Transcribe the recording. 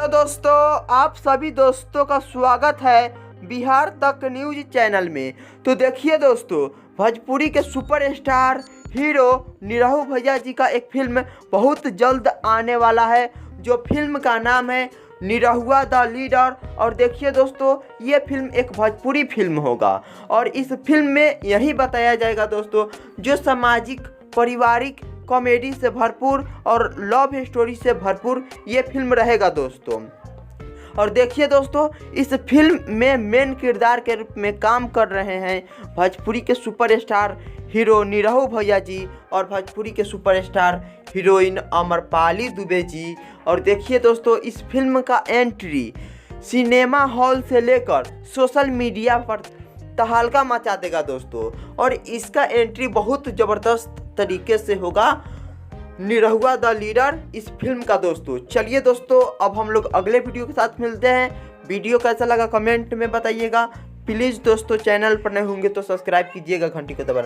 तो दोस्तों, आप सभी दोस्तों का स्वागत है बिहार तक न्यूज चैनल में। तो देखिए दोस्तों, भोजपुरी के सुपरस्टार हीरो निरहू भैया जी का एक फिल्म बहुत जल्द आने वाला है, जो फिल्म का नाम है निरहुआ द लीडर। और देखिए दोस्तों, ये फिल्म एक भोजपुरी फिल्म होगा और इस फिल्म में यही बताया जाएगा दोस्तों, जो सामाजिक पारिवारिक कॉमेडी से भरपूर और लव स्टोरी से भरपूर ये फिल्म रहेगा दोस्तों। और देखिए दोस्तों, इस फिल्म में मेन किरदार के रूप में काम कर रहे हैं भोजपुरी के सुपरस्टार हीरो निरहू भैया जी और भोजपुरी के सुपरस्टार हीरोइन अमरपाली दुबे जी। और देखिए दोस्तों, इस फिल्म का एंट्री सिनेमा हॉल से लेकर सोशल मीडिया पर तहलका मचा देगा दोस्तों। और इसका एंट्री बहुत ज़बरदस्त तरीके से होगा निरहुआ द लीडर इस फिल्म का दोस्तों। चलिए दोस्तों, अब हम लोग अगले वीडियो के साथ मिलते हैं। वीडियो कैसा लगा कमेंट में बताइएगा। प्लीज़ दोस्तों, चैनल पर नए होंगे तो सब्सक्राइब कीजिएगा, घंटी को दबाना।